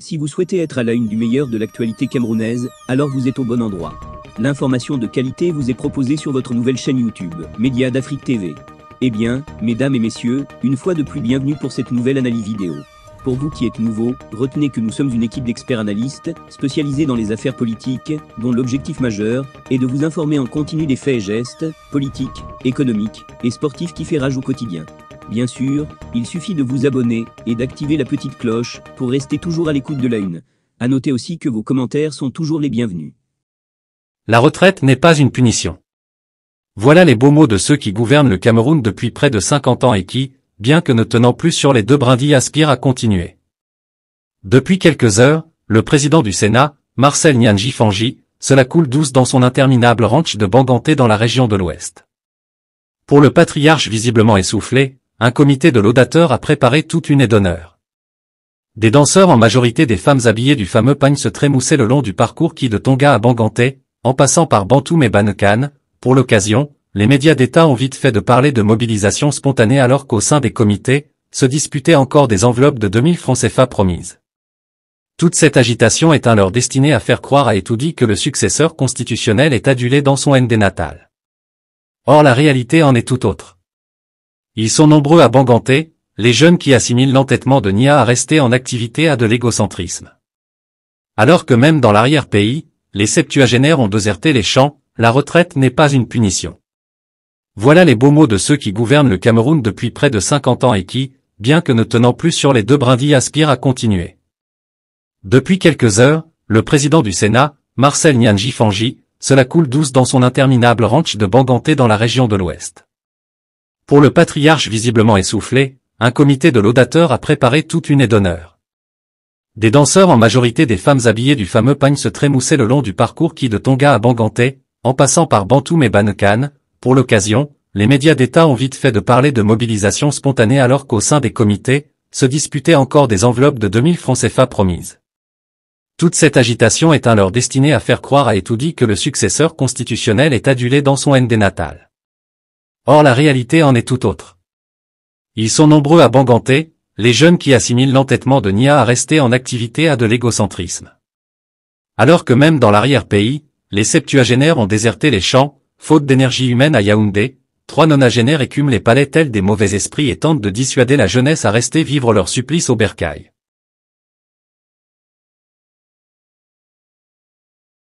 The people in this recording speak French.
Si vous souhaitez être à la une du meilleur de l'actualité camerounaise, alors vous êtes au bon endroit. L'information de qualité vous est proposée sur votre nouvelle chaîne YouTube, Média d'Afrique TV. Eh bien, mesdames et messieurs, une fois de plus bienvenue pour cette nouvelle analyse vidéo. Pour vous qui êtes nouveaux, retenez que nous sommes une équipe d'experts analystes, spécialisés dans les affaires politiques, dont l'objectif majeur est de vous informer en continu des faits et gestes, politiques, économiques et sportifs qui fait rage au quotidien. Bien sûr, il suffit de vous abonner et d'activer la petite cloche pour rester toujours à l'écoute de la une. À noter aussi que vos commentaires sont toujours les bienvenus. La retraite n'est pas une punition. Voilà les beaux mots de ceux qui gouvernent le Cameroun depuis près de 50 ans et qui, bien que ne tenant plus sur les deux brindilles, aspirent à continuer. Depuis quelques heures, le président du Sénat, Marcel Nyanji Fanji, se la coule douce dans son interminable ranch de Banganté dans la région de l'Ouest. Pour le patriarche visiblement essoufflé, un comité de laudateurs a préparé toute une aide d'honneur. Des danseurs, en majorité des femmes habillées du fameux pagne, se trémoussaient le long du parcours qui de Tonga à Banganté, en passant par Bantoum et Banekan. Pour l'occasion, les médias d'État ont vite fait de parler de mobilisation spontanée alors qu'au sein des comités, se disputaient encore des enveloppes de 2000 francs CFA promises. Toute cette agitation est un leurre destiné à faire croire à Etoudi que le successeur constitutionnel est adulé dans son ND natal. Or la réalité en est tout autre. Ils sont nombreux à Banganté, les jeunes qui assimilent l'entêtement de Nia à rester en activité à de l'égocentrisme. Alors que même dans l'arrière-pays, les septuagénaires ont déserté les champs, la retraite n'est pas une punition. Voilà les beaux mots de ceux qui gouvernent le Cameroun depuis près de 50 ans et qui, bien que ne tenant plus sur les deux brindilles, aspirent à continuer. Depuis quelques heures, le président du Sénat, Marcel Nyanji Fanji, se la coule douce dans son interminable ranch de Banganté dans la région de l'Ouest. Pour le patriarche visiblement essoufflé, un comité de laudateurs a préparé toute une aide d'honneur. Des danseurs, en majorité des femmes habillées du fameux pagne, se trémoussaient le long du parcours qui de Tonga à Banganté, en passant par Bantoum et Banekan. Pour l'occasion, les médias d'État ont vite fait de parler de mobilisation spontanée alors qu'au sein des comités, se disputaient encore des enveloppes de 2000 francs CFA promises. Toute cette agitation est un leurre destiné à faire croire à Etoudi que le successeur constitutionnel est adulé dans son ND natal. Or la réalité en est tout autre. Ils sont nombreux à Banganté, les jeunes qui assimilent l'entêtement de Nia à rester en activité à de l'égocentrisme. Alors que même dans l'arrière-pays, les septuagénaires ont déserté les champs, faute d'énergie humaine à Yaoundé, 3 nonagénaires écument les palais tels des mauvais esprits et tentent de dissuader la jeunesse à rester vivre leur supplice au bercail.